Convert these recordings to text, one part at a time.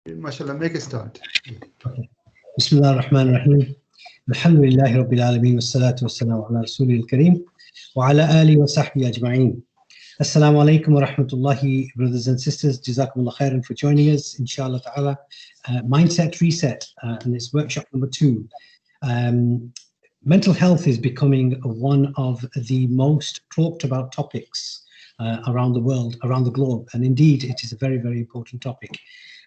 MashaAllah, make a start. Okay. Bismillah ar-Rahman ar-Rahim. Alhamdulillahi Rabbil Alameen. Wassalatu wassalamu ala Rasulil Kareem. Wa ala alihi wa sahbihi ajma'een. Assalamu alaikum wa rahmatullahi, brothers and sisters. Jazakumullah khairan for joining us. Inshallah ta'ala. Mindset Reset, and it's workshop number 2. Mental health is becoming one of the most talked about topics around the world, around the globe. And indeed, it is a very, very important topic.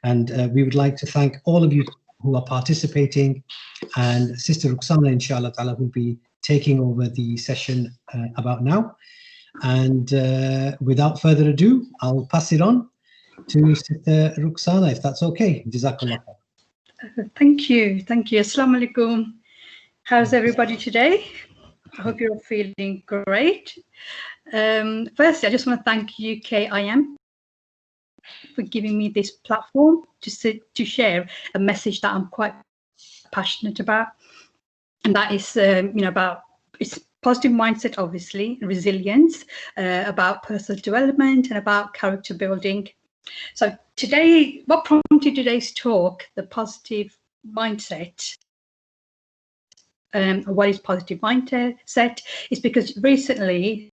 And we would like to thank all of you who are participating, and Sister Ruxana, inshallah ta'ala, will be taking over the session about now. And without further ado, I'll pass it on to Sister Ruxana, if that's okay. Jazakallah. Thank you. Assalamu alaikum. How's everybody today? I hope you're feeling great. Firstly, I just want to thank UKIM for giving me this platform to share a message that I'm quite passionate about, and that is about it's positive mindset, obviously, resilience, about personal development, and about character building. So today, what prompted today's talk, the positive mindset, what is positive mindset, is because recently,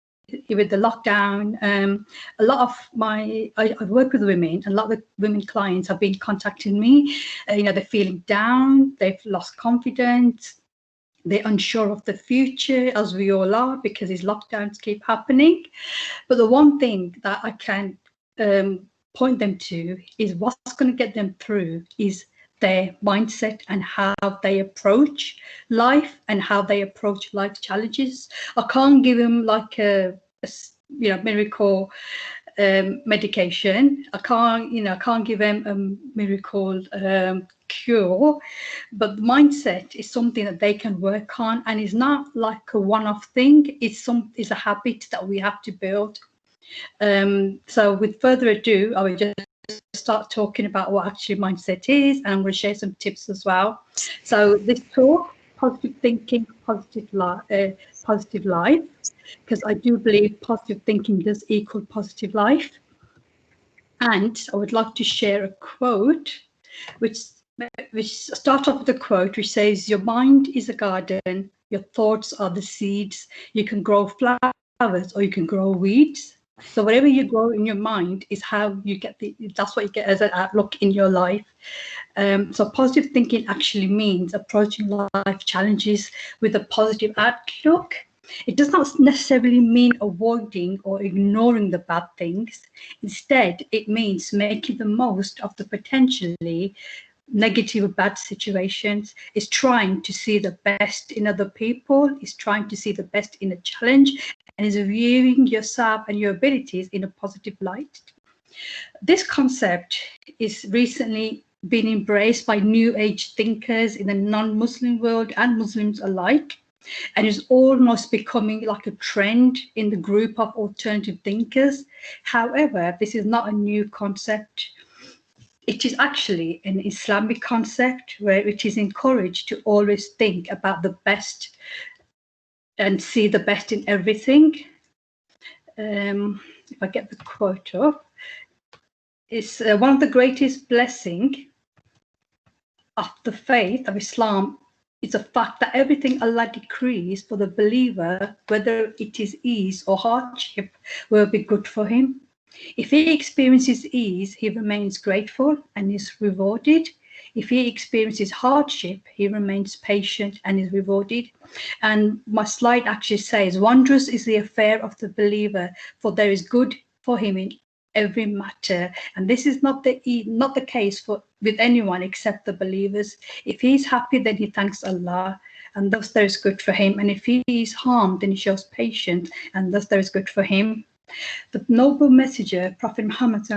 with the lockdown, a lot of I've worked with women, and a lot of women clients have been contacting me. They're feeling down, they've lost confidence, they're unsure of the future, as we all are, because these lockdowns keep happening. But the one thing that I can point them to is what's going to get them through is their mindset and how they approach life and how they approach life challenges. I can't give them like a miracle medication. I can't give them a miracle cure, but the mindset is something that they can work on, and it's not like a one-off thing. It's a habit that we have to build. So with further ado, I will just start talking about what actually mindset is, and I'm going to share some tips as well. So this talk, positive thinking, positive life, because I do believe positive thinking does equal positive life. And I would like to share a quote, which start off with a quote which says, "Your mind is a garden, your thoughts are the seeds. You can grow flowers or you can grow weeds. So whatever you grow in your mind is how you get that's what you get as an outlook in your life." So positive thinking actually means approaching life challenges with a positive outlook. It does not necessarily mean avoiding or ignoring the bad things. Instead, it means making the most of the potentially negative or bad situations. Is trying to see the best in other people, is trying to see the best in a challenge, and is viewing yourself and your abilities in a positive light. This concept is recently been embraced by New Age thinkers in the non-Muslim world and Muslims alike, and is almost becoming like a trend in the group of alternative thinkers. However, this is not a new concept. It is actually an Islamic concept where it is encouraged to always think about the best and see the best in everything. If I get the quote up, it's one of the greatest blessings of the faith of Islam is the fact that everything Allah decrees for the believer, whether it is ease or hardship, will be good for him. If he experiences ease, he remains grateful and is rewarded. If he experiences hardship, he remains patient and is rewarded. And my slide actually says, "Wondrous is the affair of the believer, for there is good for him in every matter." And this is not the case with anyone except the believers. If he's happy, then he thanks Allah, and thus there is good for him. And if he is harmed, then he shows patience, and thus there is good for him. The noble messenger, Prophet Muhammad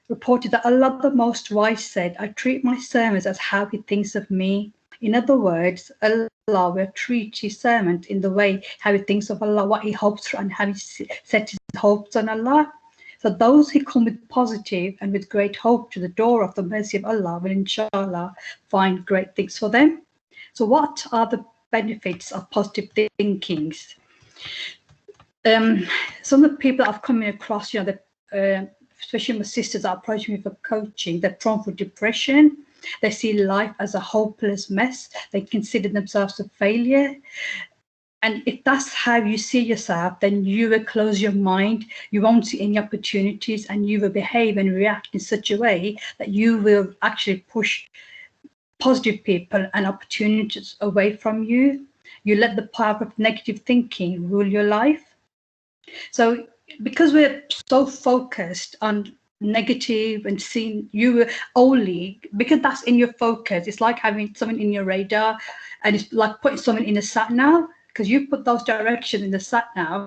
reported that Allah the Most Wise said, "I treat my servants as how he thinks of me." In other words, Allah will treat his servant in the way how he thinks of Allah, what he hopes for, and how he sets his hopes on Allah. So those who come with positive and with great hope to the door of the mercy of Allah will inshallah find great things for them. So what are the benefits of positive thinkings? Some of the people I've come across, the especially my sisters that approach me for coaching, they're prone for depression. They see life as a hopeless mess. They consider themselves a failure. And if that's how you see yourself, then you will close your mind, you won't see any opportunities, and you will behave and react in such a way that you will actually push positive people and opportunities away from you. You let the power of negative thinking rule your life. So because we're so focused on negative and seeing you only, because that's in your focus, it's like having something in your radar, and it's like putting something in a sat nav, because you put those directions in the sat nav,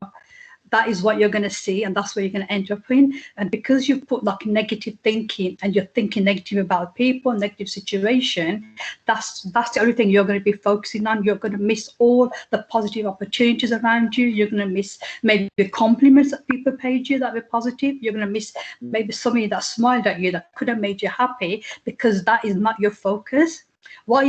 that is what you're going to see, and that's where you're going to end up in. And because you put like negative thinking and you're thinking negative about people, negative situation, that's the only thing you're going to be focusing on. You're going to miss all the positive opportunities around you. You're going to miss maybe the compliments that people paid you that were positive. You're going to miss maybe somebody that smiled at you that could have made you happy, because that is not your focus. What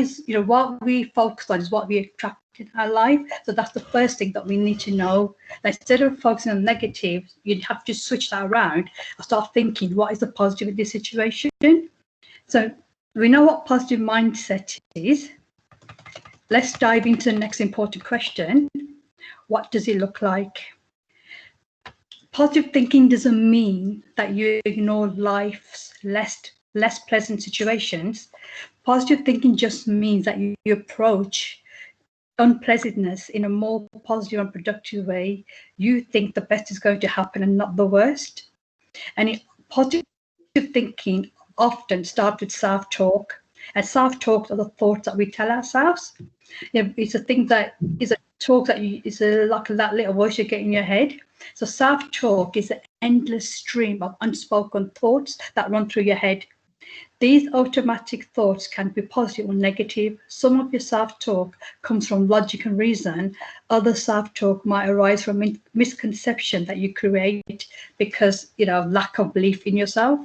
we focus on is what we attract in our life. So that's the first thing that we need to know. Instead of focusing on negative, you have to switch that around and start thinking, what is the positive in this situation? So we know what positive mindset is. Let's dive into the next important question. What does it look like? Positive thinking doesn't mean that you ignore life's less pleasant situations. Positive thinking just means that you approach unpleasantness in a more positive and productive way. You think the best is going to happen and not the worst. And positive thinking often starts with self-talk. And self-talk are the thoughts that we tell ourselves. It's a thing that is a talk that is like that little voice you get in your head. So self-talk is an endless stream of unspoken thoughts that run through your head. These automatic thoughts can be positive or negative. Some of your self-talk comes from logic and reason. Other self-talk might arise from misconception that you create because, lack of belief in yourself.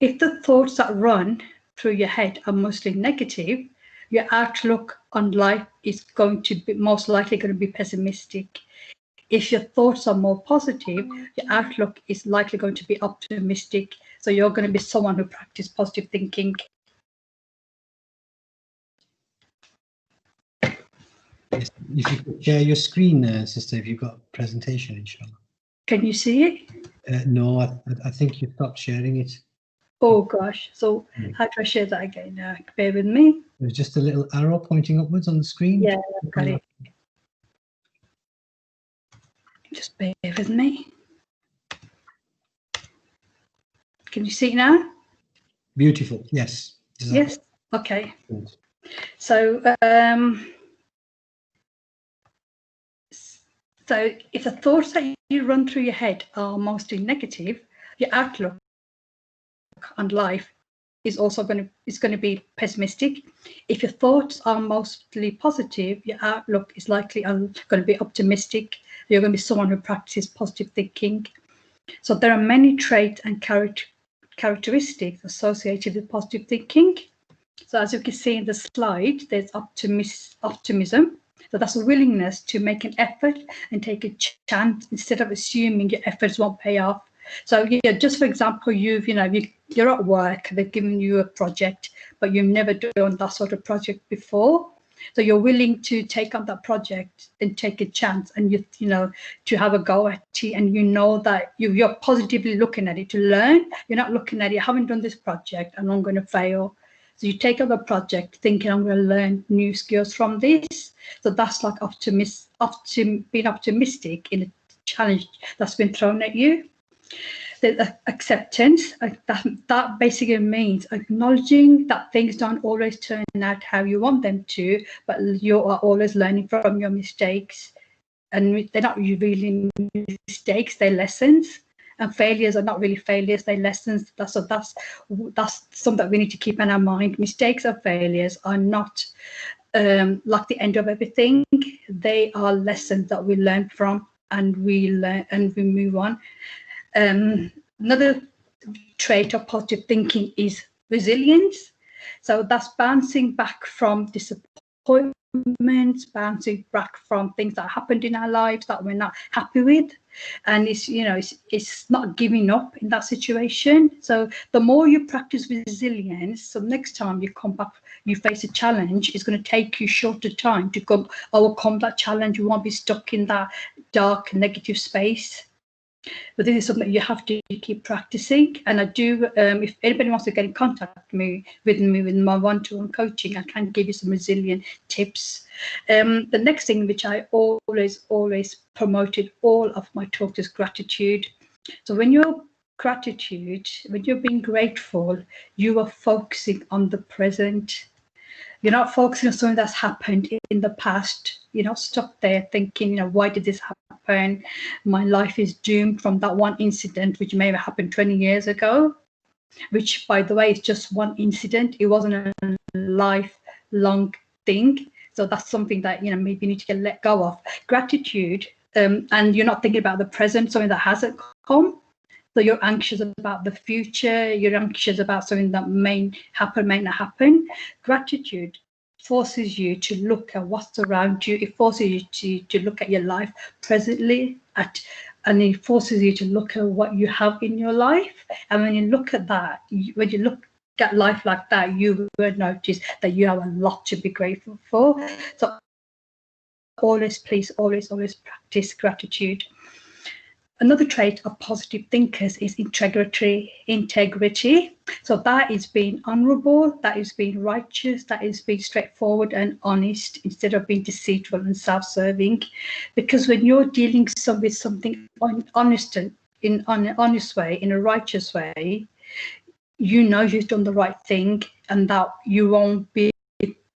If the thoughts that run through your head are mostly negative, your outlook on life is going to be most likely going to be pessimistic. If your thoughts are more positive, your outlook is likely going to be optimistic. So you're going to be someone who practices positive thinking. Yes. If you could share your screen, sister, if you've got a presentation, inshallah. Can you see it? No, I think you stopped sharing it. Oh gosh, so how do I share that again? Bear with me. There's just a little arrow pointing upwards on the screen. Yeah, I've got it. Just bear with me. Can you see it now? Beautiful, yes. Yes, okay. Good. So, so if the thoughts that you run through your head are mostly negative, your outlook on life is also going to be pessimistic. If your thoughts are mostly positive, your outlook is likely going to be optimistic. You're going to be someone who practices positive thinking. So there are many traits and characteristics associated with positive thinking. So as you can see in the slide, there's optimism. So that's a willingness to make an effort and take a chance instead of assuming your efforts won't pay off. So yeah, just for example, you're at work, they've given you a project, but you've never done that sort of project before. So you're willing to take on that project and take a chance, and to have a go at it, and that you're positively looking at it to learn. You're not looking at it, I haven't done this project and I'm going to fail. So you take up the project thinking, I'm going to learn new skills from this. So that's like being optimistic in a challenge that's been thrown at you. The acceptance, that basically means acknowledging that things don't always turn out how you want them to, but you are always learning from your mistakes. And they're not really mistakes, they're lessons. And failures are not really failures, they're lessons. That's something that we need to keep in our mind. Mistakes or failures are not like the end of everything. They are lessons that we learn from, and we move on. Another trait of positive thinking is resilience. So that's bouncing back from disappointment disappointments, bouncing back from things that happened in our lives that we're not happy with. And it's, you know, it's not giving up in that situation. So the more you practice resilience, so next time you come back, you face a challenge, it's going to take you shorter time to overcome that challenge. You won't be stuck in that dark, negative space. But this is something you have to keep practicing. And I do, if anybody wants to get in contact with me with my one-to-one coaching, I can give you some resilient tips. The next thing which I always promoted all of my talks is gratitude. So when you're being grateful, you are focusing on the present. You're not focusing on something that's happened in the past. You're not stuck there thinking, you know, why did this happen? My life is doomed from that one incident, which may have happened 20 years ago, which, by the way, is just one incident. It wasn't a lifelong thing. So that's something that, you know, maybe you need to let go of. Gratitude, and you're not thinking about the present, something that hasn't come. So you're anxious about the future, you're anxious about something that may happen, may not happen. Gratitude forces you to look at what's around you. It forces you to look at your life presently, and it forces you to look at what you have in your life. And when you look at that, when you look at life like that, you will notice that you have a lot to be grateful for. So always practice gratitude. Another trait of positive thinkers is integrity. So that is being honorable, that is being righteous, that is being straightforward and honest instead of being deceitful and self-serving. Because when you're dealing with something honest and in an honest way, in a righteous way, you know you've done the right thing, and that you won't be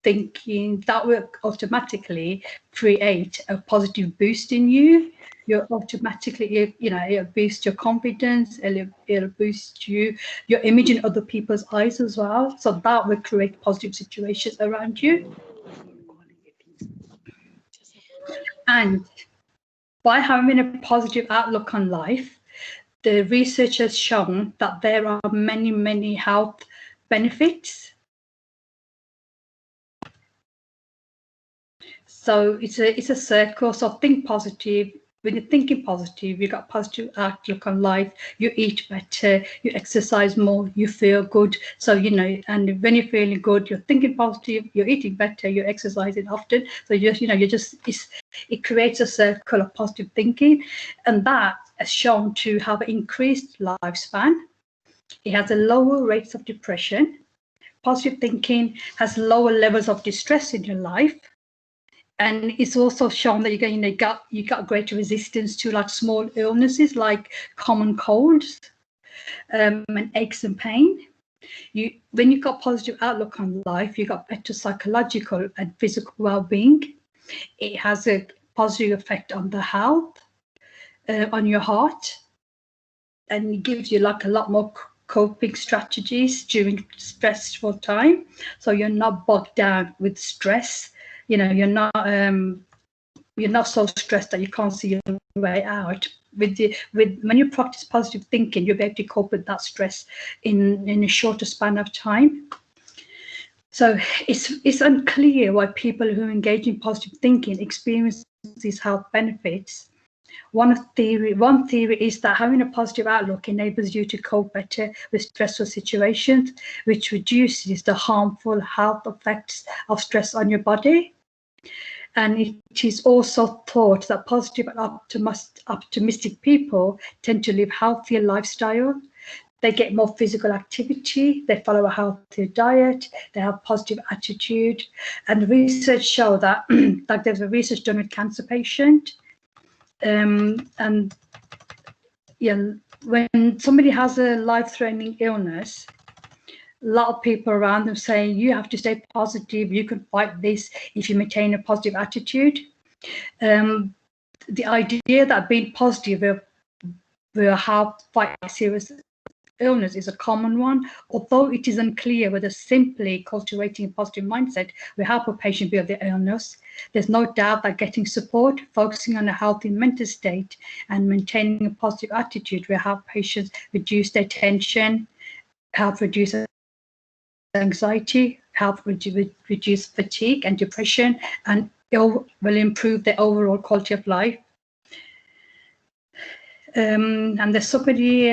thinking that will automatically create a positive boost in you. You're automatically, you know, it'll boost your confidence, it'll boost your image in other people's eyes as well. So that will create positive situations around you. And by having a positive outlook on life, the research has shown that there are many health benefits. So it's a circle. So think positive. When you're thinking positive, you've got a positive outlook on life, you eat better, you exercise more, you feel good. So, you know, and when you're feeling good, you're thinking positive, you're eating better, you're exercising often. So it creates a circle of positive thinking. And that has shown to have an increased lifespan. It has a lower rates of depression. Positive thinking has lower levels of distress in your life. And it's also shown that you got greater resistance to like small illnesses like common colds and aches and pain. When you've got positive outlook on life, you've got better psychological and physical well-being. It has a positive effect on the health, on your heart, and it gives you like a lot more coping strategies during stressful time. So you're not bogged down with stress. You know, you're not so stressed that you can't see your way out. When you practice positive thinking, you'll be able to cope with that stress in a shorter span of time. So it's unclear why people who engage in positive thinking experience these health benefits. One theory is that having a positive outlook enables you to cope better with stressful situations, which reduces the harmful health effects of stress on your body. And it is also thought that positive and optimistic people tend to live healthier lifestyle. They get more physical activity, they follow a healthier diet, they have positive attitude. And research show that, like there's a research done with cancer patient. And yeah, when somebody has a life-threatening illness, a lot of people around them saying, you have to stay positive, you can fight this if you maintain a positive attitude. The idea that being positive will help fight serious illness is a common one, although it is unclear whether simply cultivating a positive mindset will help a patient beat their illness. There's no doubt that getting support, focusing on a healthy mental state, and maintaining a positive attitude will help patients reduce their tension, help reduce anxiety, help reduce fatigue and depression, and it will improve their overall quality of life. And there's somebody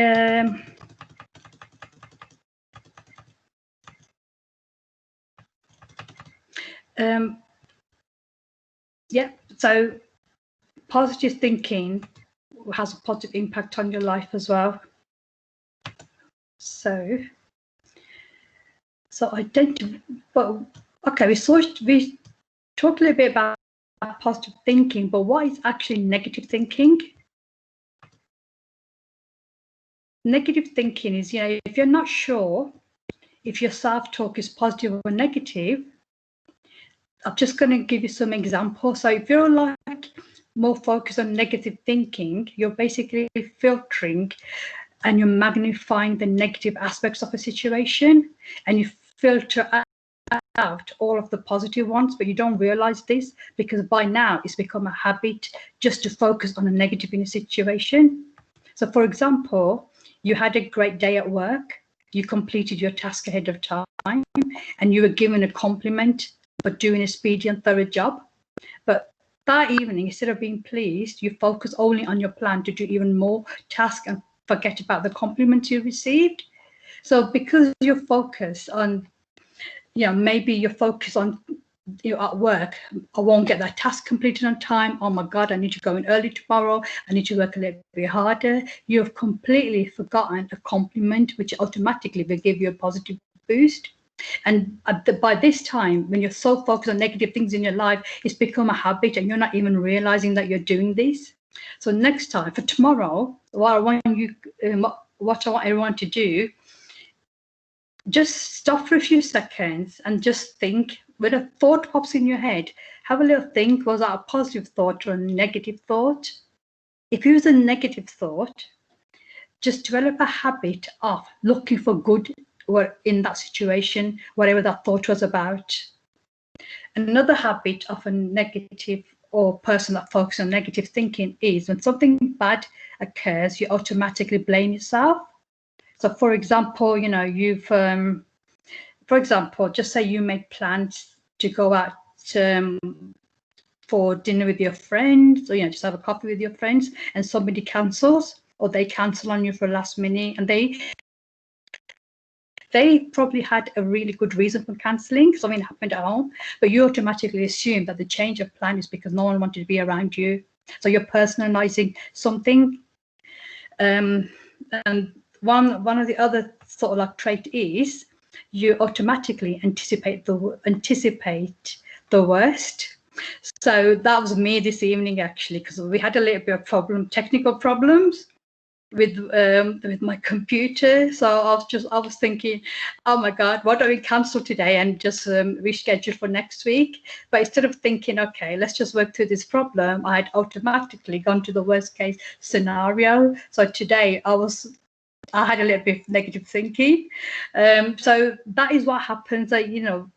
yeah, so positive thinking has a positive impact on your life as well. So but okay, we talked a little bit about positive thinking, but what is actually negative thinking? Negative thinking is, if you're not sure if your self-talk is positive or negative, I'm just going to give you some examples. So if you're like more focused on negative thinking, you're basically filtering and you're magnifying the negative aspects of a situation, and you filter out all of the positive ones, but you don't realize this because by now it's become a habit just to focus on a negative in a situation. So for example, you had a great day at work, you completed your task ahead of time, and you were given a compliment for doing a speedy and thorough job. But that evening, instead of being pleased, you focus only on your plan to do even more tasks and forget about the compliments you received. So because you're focused on, maybe you're focused on, at work, I won't get that task completed on time. Oh my God, I need to go in early tomorrow. I need to work a little bit harder. You have completely forgotten a compliment, which automatically will give you a positive boost. And by this time, when you're so focused on negative things in your life, it's become a habit and you're not even realizing that you're doing this. So next time, for tomorrow, what I want everyone to do, just stop for a few seconds and just think. When a thought pops in your head, have a little think, was that a positive thought or a negative thought? If it was a negative thought, just develop a habit of looking for good in that situation, whatever that thought was about. Another habit of a negative or person that focuses on negative thinking is when something bad occurs, you automatically blame yourself. So for example, just say you make plans to go out for dinner with your friends, or just have a coffee with your friends, and somebody cancels, or they cancel on you for last minute, and they probably had a really good reason for cancelling, something happened at home, but you automatically assume that the change of plan is because no one wanted to be around you. So you're personalizing something. And one of the other sort of like trait is you automatically anticipate the worst. So that was me this evening, actually, because we had a little bit of technical problems with my computer. So I was thinking, oh my God, why don't we cancel today and just reschedule for next week? But instead of thinking, okay, let's just work through this problem, I had automatically gone to the worst case scenario. So today I had a little bit of negative thinking. So that is what happens. When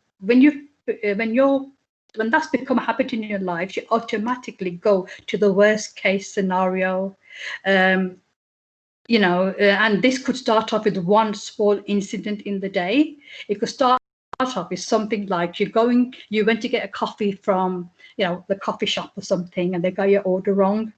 that's become a habit in your life, you automatically go to the worst case scenario. And this could start off with one small incident in the day. It could start off with something like you went to get a coffee from, the coffee shop or something, and they got your order wrong.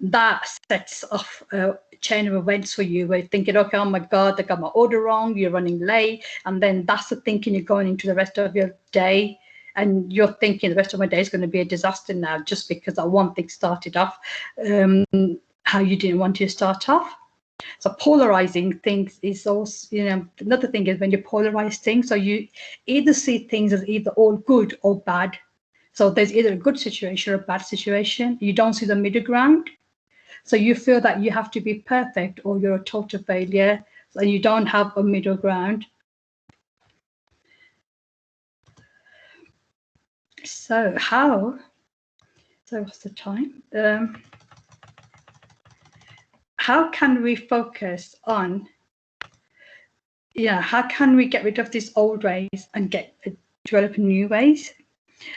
That sets off a chain of events for you where you're thinking, okay, oh my God, they got my order wrong, you're running late. And then that's the thinking you're going into the rest of your day. And you're thinking the rest of my day is going to be a disaster now just because that one thing started off how you didn't want to start off. So polarizing things is also, another thing is when you polarize things, so you either see things as either all good or bad. So there's either a good situation or a bad situation. You don't see the middle ground. So you feel that you have to be perfect or you're a total failure. So you don't have a middle ground. So what's the time? How can we focus on, how can we get rid of these old ways and develop new ways?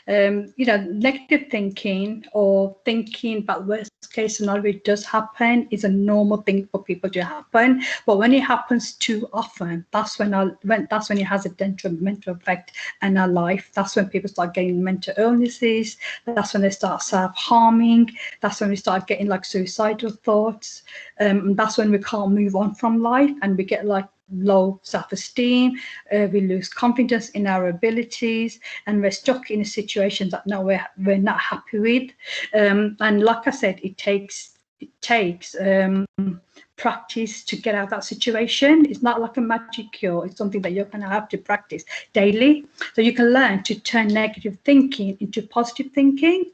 Negative thinking or thinking about worst case scenario does happen, is a normal thing for people to happen. But when it happens too often, that's when it has a detrimental effect in our life. That's when people start getting mental illnesses. That's when they start self-harming. That's when we start getting like suicidal thoughts. That's when we can't move on from life, and we get like low self-esteem, we lose confidence in our abilities, and we're stuck in a situation that we're not happy with. And like I said, it takes practice to get out of that situation. It's not like a magic cure. It's something that you're going to have to practice daily. So you can learn to turn negative thinking into positive thinking.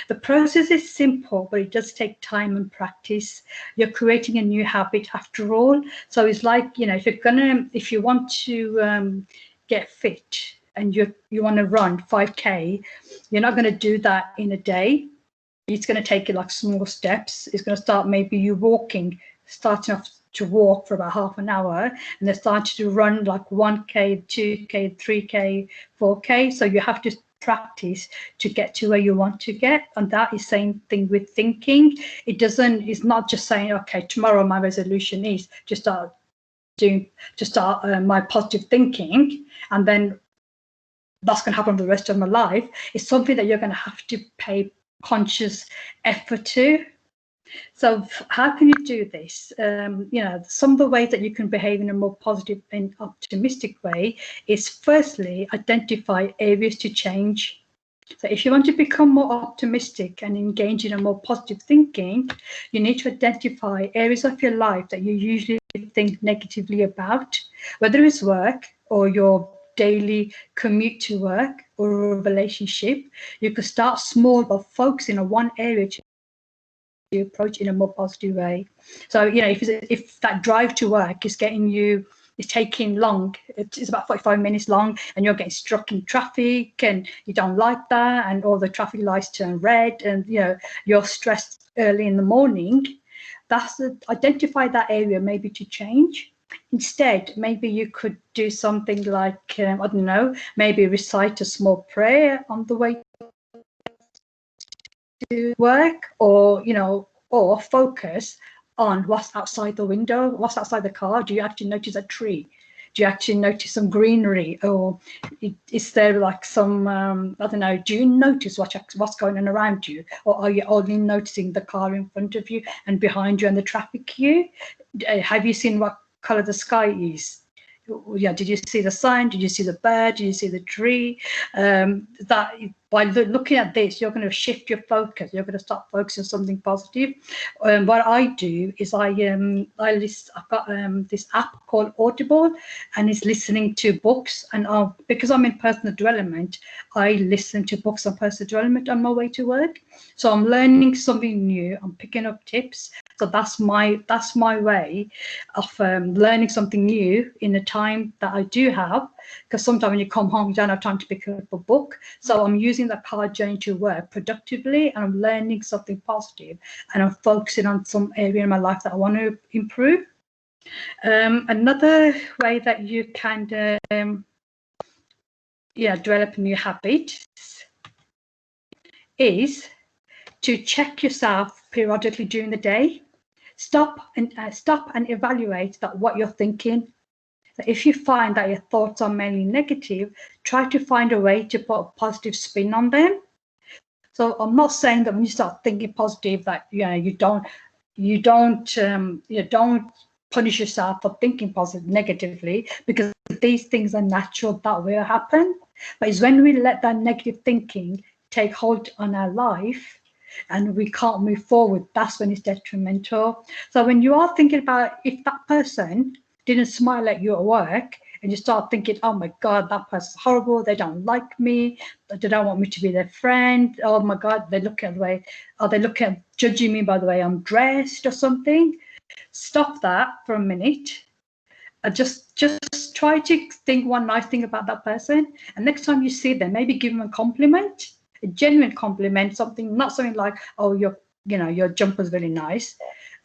The process is simple, but it does take time and practice. You're creating a new habit after all. So it's like, if you want to get fit and you want to run 5K, you're not going to do that in a day. It's going to take you like small steps. It's going to start maybe you starting off to walk for about half an hour, and then starting to run like 1K, 2K, 3K, 4K. So you have to practice to get to where you want to get, and that is same thing with thinking. It's not just saying, okay, tomorrow my resolution is to start my positive thinking, and then that's going to happen for the rest of my life. It's something that you're going to have to pay conscious effort to. So how can you do this? Some of the ways that you can behave in a more positive and optimistic way is, firstly, identify areas to change. So if you want to become more optimistic and engage in a more positive thinking, you need to identify areas of your life that you usually think negatively about, whether it's work or your daily commute to work or a relationship. You could start small by focusing on one area to approach in a more positive way. So if that drive to work is taking long, it's about 45 minutes long, and you're getting stuck in traffic and you don't like that, and all the traffic lights turn red, and you're stressed early in the morning, identify that area maybe to change. Instead, maybe you could do something like, I don't know, maybe recite a small prayer on the way to work, or focus on what's outside the window, what's outside the car. Do you actually notice a tree? Do you actually notice some greenery, or is there like some I don't know, do you notice what's going on around you, or are you only noticing the car in front of you and behind you and the traffic queue? Have you seen what color the sky is? Did you see the sign? Did you see the bird? Did you see the tree? That by looking at this, you're going to shift your focus. You're going to start focusing on something positive. What I do is I've got this app called Audible, and it's listening to books. And because I'm in personal development, I listen to books on personal development on my way to work. So I'm learning something new. I'm picking up tips. So that's my way of learning something new in the time that I do have, because sometimes when you come home, you don't have time to pick up a book. So I'm using the car journey to work productively, and I'm learning something positive, and I'm focusing on some area in my life that I want to improve. Another way that you can develop a new habit is to check yourself periodically during the day. Stop and evaluate what you're thinking. If you find that your thoughts are mainly negative, try to find a way to put a positive spin on them. So I'm not saying that when you start thinking positive that you don't punish yourself for thinking positive negatively, because these things are natural, that will happen. But it's when we let that negative thinking take hold on our life and we can't move forward, that's when it's detrimental. So when you are thinking about, if that person didn't smile at you at work, and you start thinking, oh my God, that person's horrible, they don't like me, they don't want me to be their friend, oh my God, they look at the way, are they looking at judging me by the way I'm dressed or something? Stop that for a minute. Just try to think one nice thing about that person, and next time you see them, maybe give them a compliment, a genuine compliment, not something like, oh, your jumper's really nice.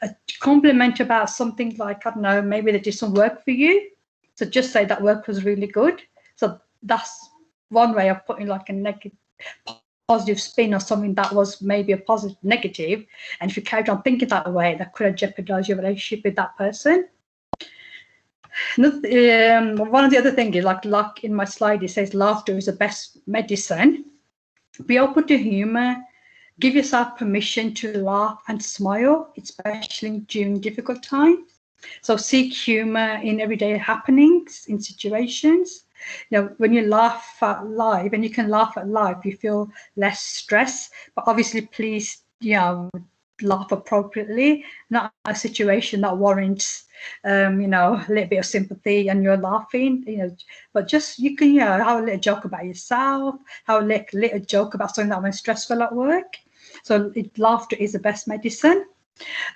A compliment about something like, I don't know, maybe they did some work for you. So just say that work was really good. So that's one way of putting like a positive spin or something that was maybe a positive negative, and if you carried on thinking that way, that could have jeopardized your relationship with that person. One of the other things is, like in my slide, it says laughter is the best medicine. Be open to humor. Give yourself permission to laugh and smile, especially during difficult times. So seek humor in everyday happenings, in situations. You know, when you laugh at life, and you can laugh at life, you feel less stress. But obviously, please, laugh appropriately, not a situation that warrants, a little bit of sympathy and you're laughing, but just, you can, have a little joke about yourself, have a little joke about something that went stressful at work. So laughter is the best medicine.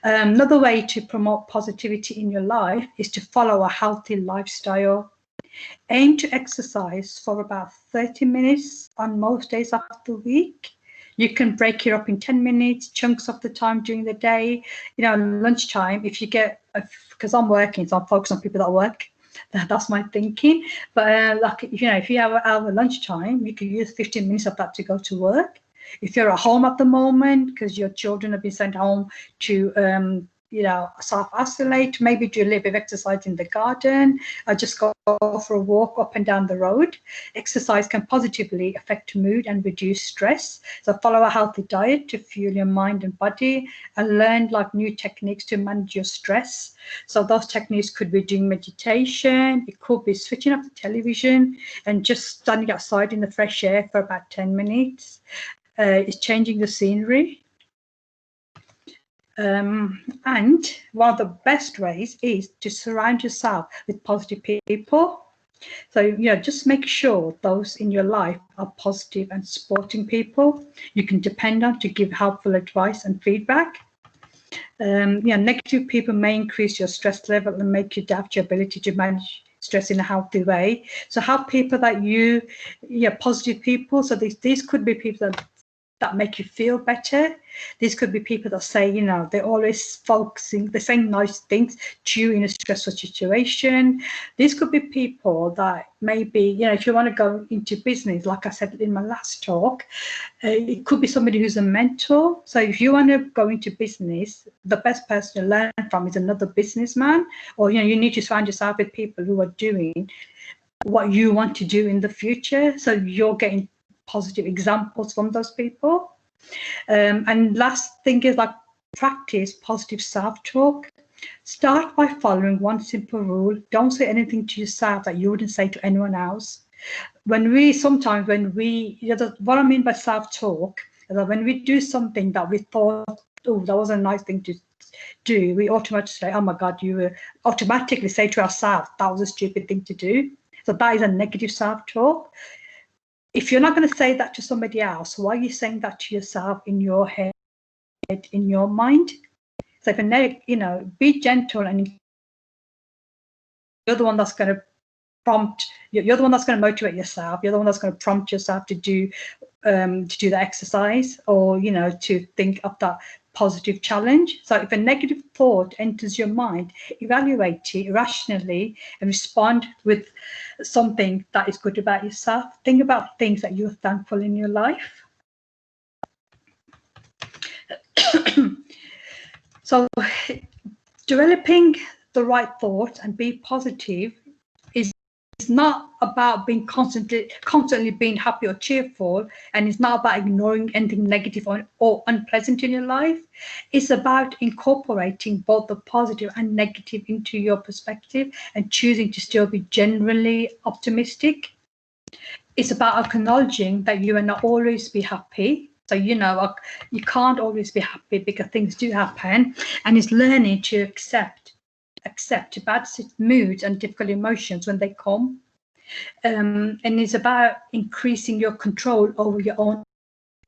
Another way to promote positivity in your life is to follow a healthy lifestyle. Aim to exercise for about 30 minutes on most days of the week. You can break it up in 10 minutes, chunks of the time during the day. Lunchtime, if you get, because I'm working, so I'm focused on people that work. That's my thinking. But if you have an hour lunchtime, you can use 15 minutes of that to go to work. If you're at home at the moment, because your children have been sent home to self-isolate, maybe do a little bit of exercise in the garden, or just go for a walk up and down the road. Exercise can positively affect mood and reduce stress. So follow a healthy diet to fuel your mind and body, and learn new techniques to manage your stress. So those techniques could be doing meditation, it could be switching off the television and just standing outside in the fresh air for about 10 minutes. It's changing the scenery. And one of the best ways is to surround yourself with positive people. So, just make sure those in your life are positive and supporting people you can depend on to give helpful advice and feedback. Negative people may increase your stress level and make you doubt your ability to manage stress in a healthy way. So have people that positive people. So these could be people that make you feel better. These could be people that say, they're always focusing, they're saying nice things to you in a stressful situation. These could be people that maybe, if you want to go into business, like I said in my last talk, it could be somebody who's a mentor. So if you want to go into business, the best person to learn from is another businessman, or, you need to surround yourself with people who are doing what you want to do in the future. So you're getting positive examples from those people. And last thing is practice positive self-talk. Start by following one simple rule. Don't say anything to yourself that you wouldn't say to anyone else. What I mean by self-talk is that when we do something that we thought, oh, that was a nice thing to do, we automatically say, oh my God, you automatically say to ourselves, that was a stupid thing to do. So that is a negative self-talk. If you're not going to say that to somebody else, why are you saying that to yourself in your head, in your mind? So be gentle, and you're the one that's going to prompt. You're the one that's going to motivate yourself. You're the one that's going to prompt yourself to do the exercise, or to think of that positive challenge. So if a negative thought enters your mind, evaluate it rationally and respond with something that is good about yourself. Think about things that you're thankful in your life. So developing the right thought and be positive is not about being constantly being happy or cheerful, and it's not about ignoring anything negative or unpleasant in your life. It's about incorporating both the positive and negative into your perspective and choosing to still be generally optimistic. It's about acknowledging that you will not always be happy. So, you can't always be happy because things do happen, and it's learning to accept bad moods and difficult emotions when they come. And it's about increasing your control over your own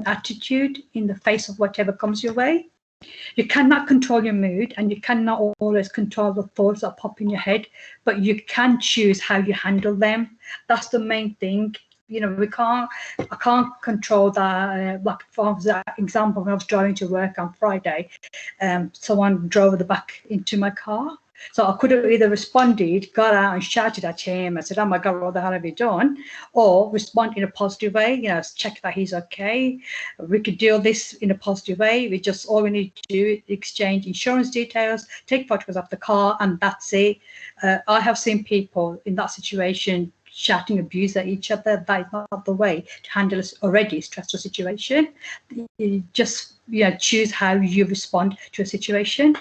attitude in the face of whatever comes your way. You cannot control your mood, and you cannot always control the thoughts that pop in your head, but you can choose how you handle them. That's the main thing. I can't control that. Like for example, when I was driving to work on Friday, someone drove the back into my car. So I could have either responded, got out and shouted at him and said, oh my God, what the hell have you done? Or respond in a positive way, you know, check that he's okay. We could do this in a positive way. We just, all we need to do is exchange insurance details, take photos of the car, and that's it. I have seen people in that situation shouting abuse at each other. That is not the way to handle a already stressful situation. You just, you know, choose how you respond to a situation.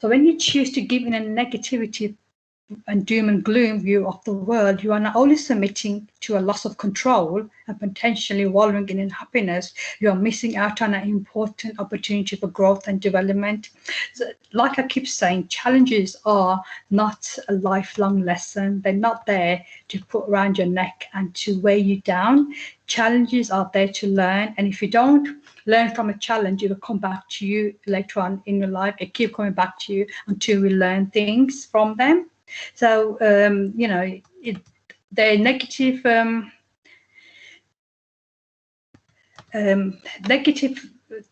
So when you choose to give in a negativity and doom and gloom view of the world, you are not only submitting to a loss of control and potentially wallowing in unhappiness, you are missing out on an important opportunity for growth and development. So, like I keep saying, challenges are not a lifelong lesson. They're not there to put around your neck and to weigh you down. Challenges are there to learn, and if you don't learn from a challenge, it will come back to you later on in your life. It keeps coming back to you until we learn things from them. So, you know, the negative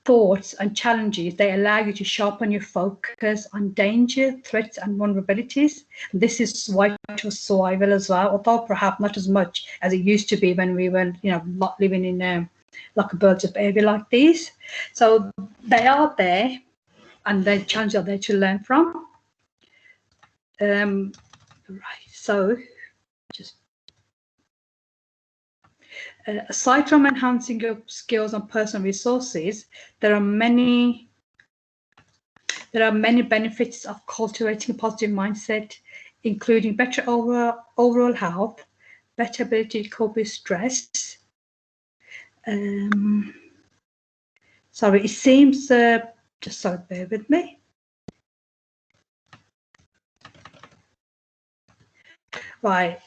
thoughts and challenges, they allow you to sharpen your focus on danger, threats, and vulnerabilities. This is vital survival as well, although perhaps not as much as it used to be when we were, you know, not living in like a birds of area like this. So they are there, and the challenges are there to learn from. Right, so just aside from enhancing your skills and personal resources, there are many benefits of cultivating a positive mindset, including better overall health, better ability to cope with stress. Sorry, it seems, just sorry, bear with me. Right.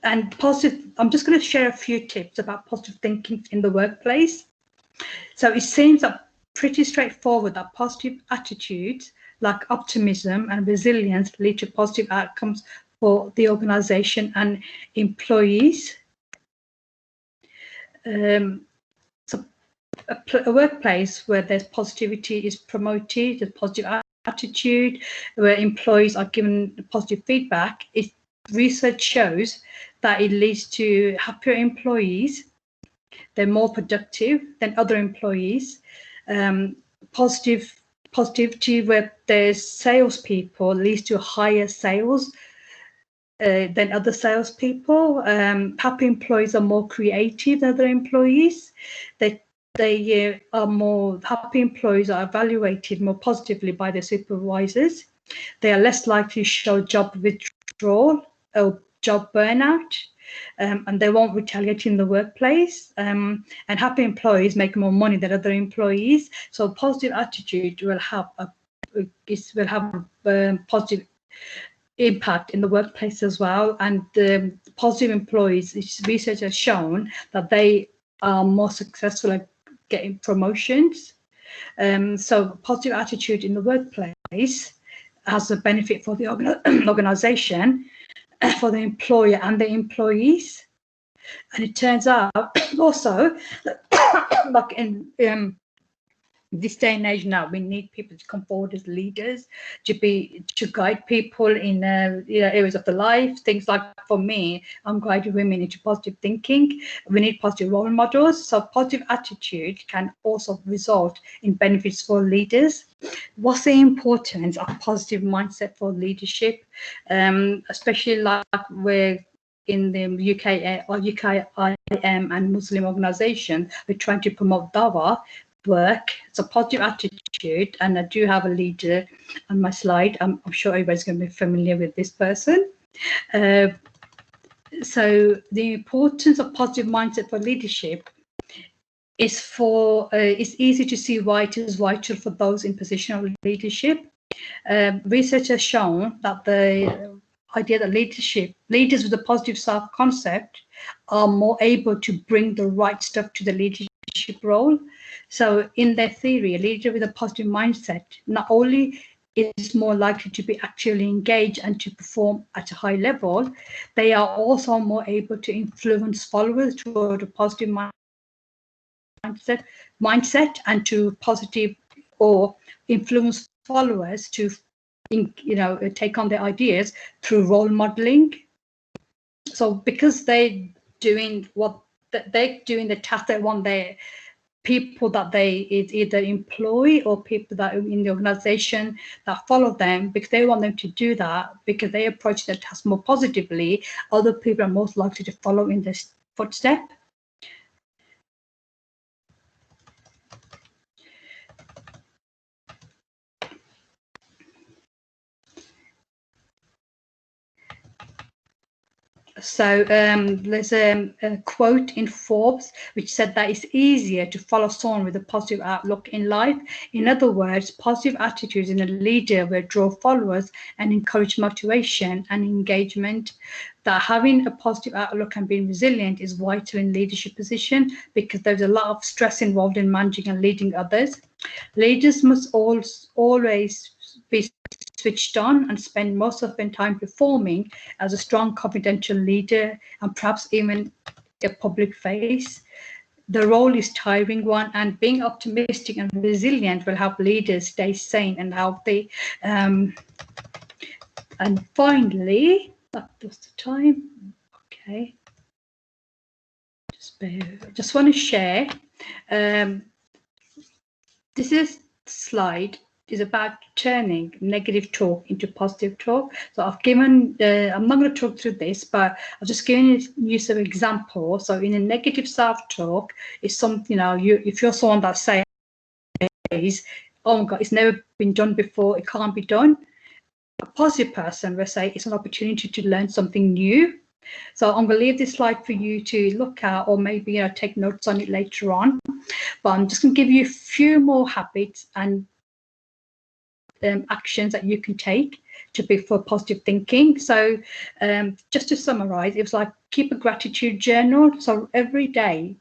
And positive, I'm just going to share a few tips about positive thinking in the workplace. So it seems that pretty straightforward that positive attitudes like optimism and resilience lead to positive outcomes for the organization and employees. So a workplace where there's positivity is promoted, a positive attitude, where employees are given positive feedback, research shows that it leads to happier employees. They're more productive than other employees. Positivity where there's salespeople leads to higher sales than other salespeople. Happy employees are more creative than other employees. They are more happy employees are evaluated more positively by their supervisors. They are less likely to show job withdrawal or job burnout, and they won't retaliate in the workplace. And happy employees make more money than other employees. So positive attitude will have a positive impact in the workplace as well. And positive employees, research has shown that they are more successful at getting promotions. So positive attitude in the workplace has a benefit for the organization, for the employer and the employees. And it turns out also that like in this day and age now, we need people to come forward as leaders, to guide people in areas of the life. Things like, for me, I'm guiding women into positive thinking. We need positive role models. So positive attitude can also result in benefits for leaders. What's the importance of positive mindset for leadership, especially like we're in the UK or UKIM and Muslim organisation, we're trying to promote dawah work. It's a positive attitude, and I do have a leader on my slide. I'm sure everybody's going to be familiar with this person. So the importance of positive mindset for leadership is it's easy to see why it is vital for those in position of leadership. Research has shown that the idea that leaders with a positive self-concept are more able to bring the right stuff to the leadership role. So in their theory, a leader with a positive mindset not only is more likely to be actively engaged and to perform at a high level, they are also more able to influence followers toward a positive mindset and to positive or influence followers to take on their ideas through role modeling. So because they're doing the task they want their people that they either employ or people that are in the organization that follow them, because they want them to do that, because they approach the task more positively, other people are most likely to follow in this footstep. So there's a quote in Forbes which said that it's easier to follow someone with a positive outlook in life. In other words, positive attitudes in a leader will draw followers and encourage motivation and engagement. That having a positive outlook and being resilient is vital in leadership position, because there's a lot of stress involved in managing and leading others. Leaders must always be switched on and spend most of their time performing as a strong confidential leader and perhaps even a public face. The role is tiring one, and being optimistic and resilient will help leaders stay sane and healthy. And finally, that was the time. Okay. Just want to share. This is slide is about turning negative talk into positive talk. So I've given, I'm not going to talk through this, but I've just given you some examples. So in a negative self-talk, it's something, if you're someone that says, oh my God, it's never been done before, it can't be done. A positive person will say it's an opportunity to learn something new. So I'm going to leave this slide for you to look at, or maybe take notes on it later on. But I'm just going to give you a few more habits and actions that you can take to be for positive thinking. So just to summarize, it was like keep a gratitude journal. So every day,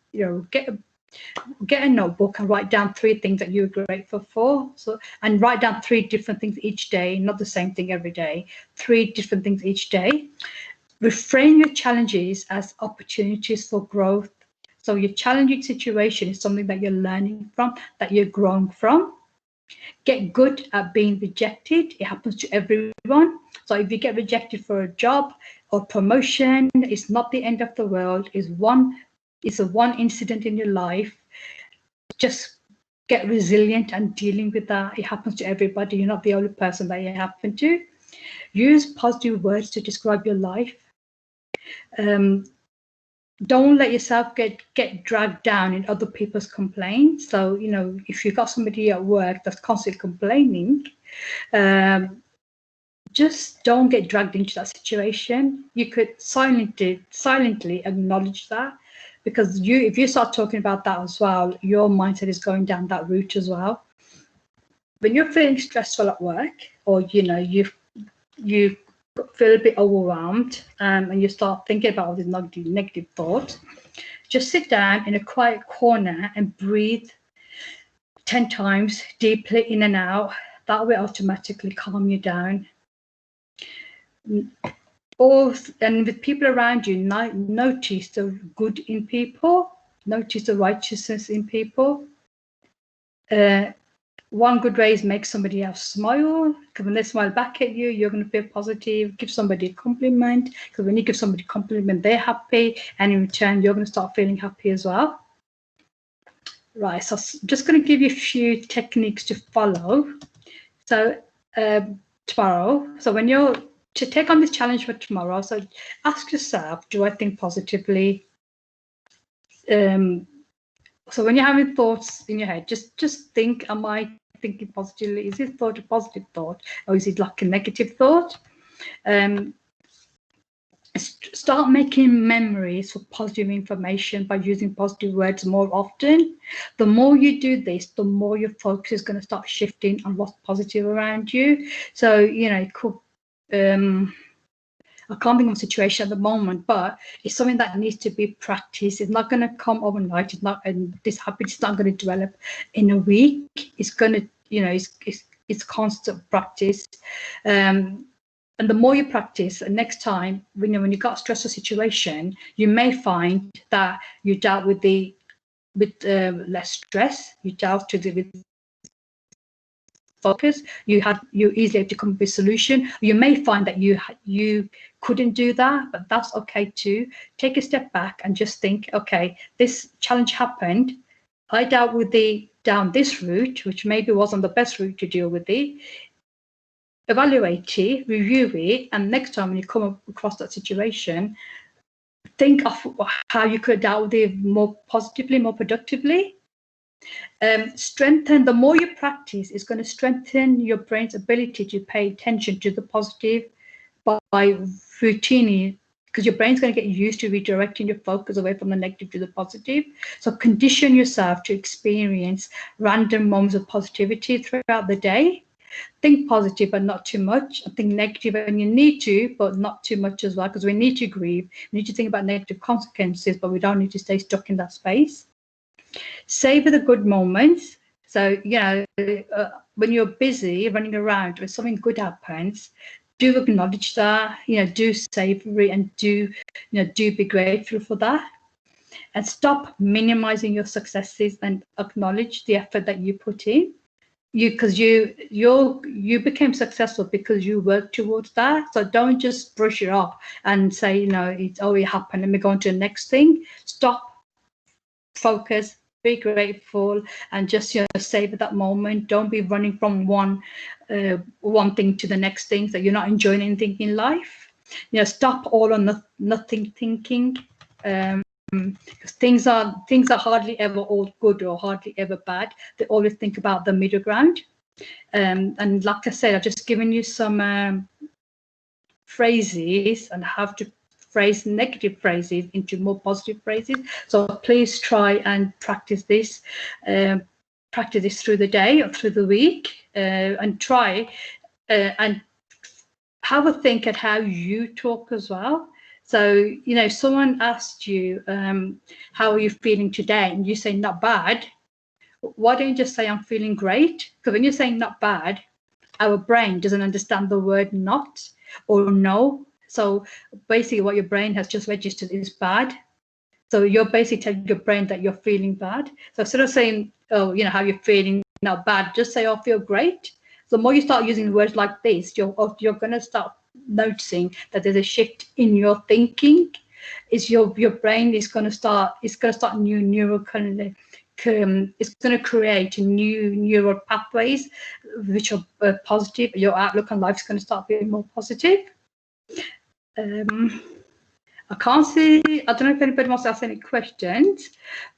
get a notebook and write down 3 things that you're grateful for. So, and write down 3 different things each day, not the same thing every day, 3 different things each day. Reframe your challenges as opportunities for growth. So your challenging situation is something that you're learning from, that you're growing from. Get good at being rejected. It happens to everyone. So if you get rejected for a job or promotion, it's not the end of the world. It's a one incident in your life. Just get resilient and dealing with that. It happens to everybody. You're not the only person that it happened to. Use positive words to describe your life. Don't let yourself get dragged down in other people's complaints. So, if you've got somebody at work that's constantly complaining, just don't get dragged into that situation. You could silently acknowledge that, because if you start talking about that as well, your mindset is going down that route as well. When you're feeling stressful at work, or you feel a bit overwhelmed, and you start thinking about all these negative thoughts, just sit down in a quiet corner and breathe 10 times deeply in and out. That will automatically calm you down. And with people around you, notice the good in people, notice the righteousness in people. One good way is make somebody else smile, because when they smile back at you, you're going to feel positive. Give somebody a compliment, because when you give somebody a compliment, they're happy, and in return, you're going to start feeling happy as well. Right, so I'm just going to give you a few techniques to follow. So tomorrow, so when you're to take on this challenge for tomorrow, so ask yourself, do I think positively? So when you're having thoughts in your head, just think, am I thinking positively? Is this thought a positive thought, or is it like a negative thought? Start making memories for positive information by using positive words more often. The more you do this, the more your focus is going to start shifting on what's positive around you. So, it could, I can't think of a situation at the moment, but it's something that needs to be practiced. It's not going to come overnight. And this habit is not going to develop in a week. It's going to, it's constant practice. And the more you practice, next time, when you got a stressful situation, you may find that you dealt with less stress. You dealt with focus, you easily have to come up with a solution. You may find that you couldn't do that, but that's okay too. Take a step back and just think, okay, this challenge happened. I dealt with it down this route, which maybe wasn't the best route to deal with it. Evaluate it, review it, and next time when you come across that situation, think of how you could deal with it more positively, more productively. The more you practice, is going to strengthen your brain's ability to pay attention to the positive by routinely, because your brain's going to get used to redirecting your focus away from the negative to the positive. So condition yourself to experience random moments of positivity throughout the day. Think positive, but not too much. And think negative when you need to, but not too much as well, because we need to grieve. We need to think about negative consequences, but we don't need to stay stuck in that space. Savor the good moments. So, when you're busy running around, when something good happens, do acknowledge that, do savor it, and do be grateful for that. And stop minimizing your successes and acknowledge the effort that you put in. Because you became successful because you worked towards that. So don't just brush it off and say, it happened, let me go on to the next thing. Stop, focus, be grateful, and just savor that moment. Don't be running from one thing to the next thing, so you're not enjoying anything in life. Stop all or nothing thinking. Because things are hardly ever all good or hardly ever bad. They always think about the middle ground. And like I said, I've just given you some phrases and how to phrase negative phrases into more positive phrases. So please try and practice this. Practice this through the day or through the week, and try and have a think at how you talk as well. So, someone asked you, how are you feeling today? And you say, not bad. Why don't you just say, I'm feeling great? Because when you're saying not bad, our brain doesn't understand the word not or no. So basically what your brain has just registered is bad. So you're basically telling your brain that you're feeling bad. So instead of saying, how you're feeling not bad, just say, I feel great. So the more you start using words like this, you're going to start noticing that there's a shift in your thinking. Is your brain is going to start new neural it's going to create new neural pathways which are positive. Your outlook on life is going to start being more positive. I can't see, I don't know if anybody wants to ask any questions,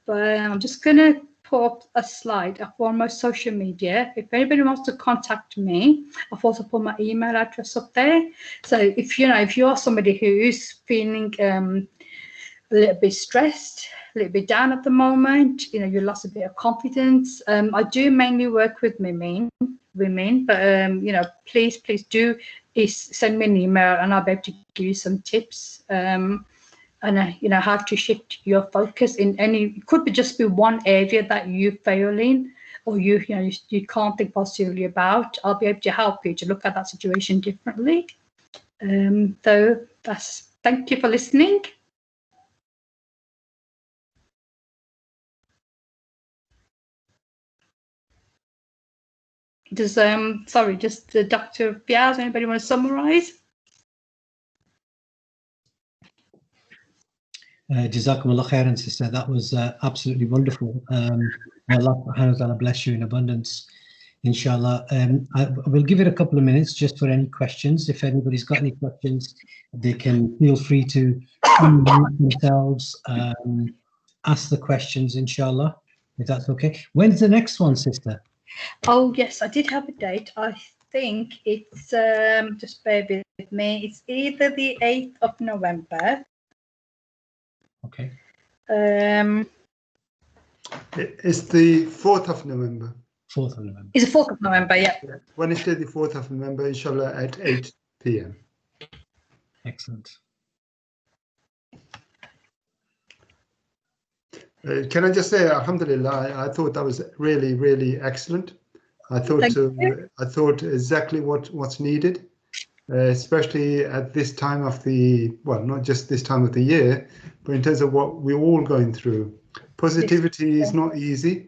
but I'm just going to put up a slide for my social media. If anybody wants to contact me, I've also put my email address up there. So if you are somebody who's feeling a little bit stressed, a little bit down at the moment, you lost a bit of confidence. I do mainly work with women, but please do send me an email and I'll be able to give you some tips. And how to shift your focus in it could be just be one area that you fail in, or you can't think positively about. I'll be able to help you to look at that situation differently. So thank you for listening. Does Dr. Piaz, anybody want to summarize? Jazakumullah khairan, sister. That was absolutely wonderful. Allah subhanahu wa ta'ala bless you in abundance, inshallah. I will give it a couple of minutes just for any questions. If anybody's got any questions, they can feel free to unmute themselves, ask the questions, inshallah, if that's okay. When's the next one, sister? Oh, yes, I did have a date. I think it's, just bear with me, it's either the 8th of November. Okay. It's the 4th of November. 4th of November. It's the 4th of November, yeah. Wednesday, the 4th of November, inshallah, at 8 p.m. Excellent. Can I just say, alhamdulillah, I thought that was really, really excellent. I thought exactly what's needed, especially at this time of not just this time of the year, but in terms of what we're all going through. Positivity is not easy.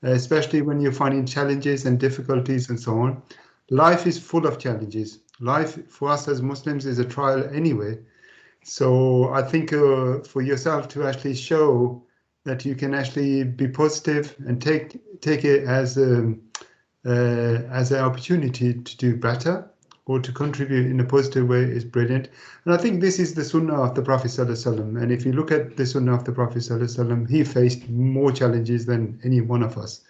especially when you're finding challenges and difficulties and so on. Life is full of challenges. Life for us as Muslims is a trial anyway. So I think for yourself to actually show that you can actually be positive and take it as an opportunity to do better or to contribute in a positive way is brilliant. And I think this is the Sunnah of the Prophet ﷺ. And if you look at the Sunnah of the Prophet ﷺ, he faced more challenges than any one of us.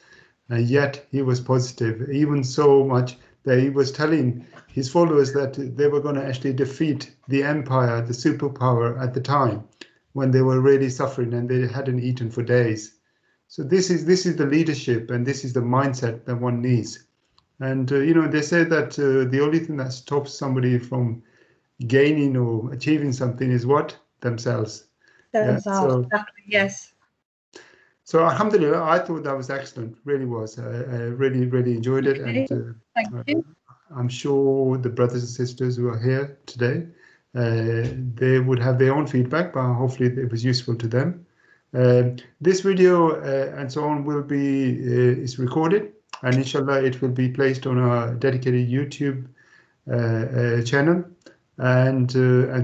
And yet he was positive, even so much that he was telling his followers that they were going to actually defeat the empire, the superpower at the time, when they were really suffering and they hadn't eaten for days. So this is the leadership, and this is the mindset that one needs. And they say that the only thing that stops somebody from gaining or achieving something is what? Themselves. Themselves, exactly, yes. So alhamdulillah, I thought that was excellent, really was. I really, really enjoyed it. Okay. And Thank you. I'm sure the brothers and sisters who are here today, they would have their own feedback, but hopefully it was useful to them. This video and so on will be is recorded, and inshallah it will be placed on our dedicated YouTube channel, and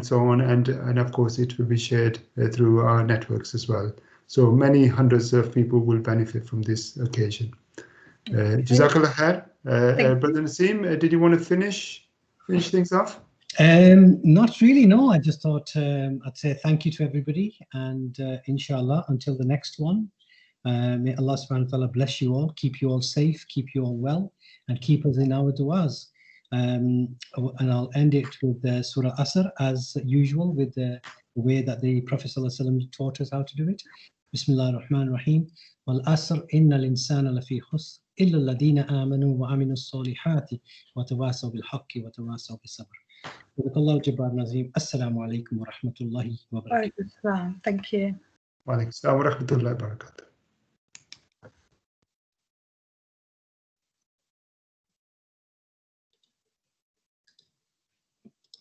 so on, and of course it will be shared through our networks as well. So many hundreds of people will benefit from this occasion. Jazakallah khair. Brother Naseem, did you want to finish things off? Not really, no. I just thought I'd say thank you to everybody, and inshallah, until the next one, may Allah subhanahu wa ta'ala bless you all, keep you all safe, keep you all well, and keep us in our du'as. And I'll end it with the Surah Asr as usual, with the way that the Prophet ﷺ taught us how to do it. Bismillah ar-Rahman ar-Rahim. Wal asr inna al-insana lafi khusr illa alladhina amanu wa aminu as-salihati wa tawasaw bil haqqi wa tawasaw bis sabr. Barakallahu Jabbar Nazim. Assalamu alaikum wa rahmatullahi wa barakatuh. Thank you. Wa alaikum assalam wa rahmatullahi wa barakatuh.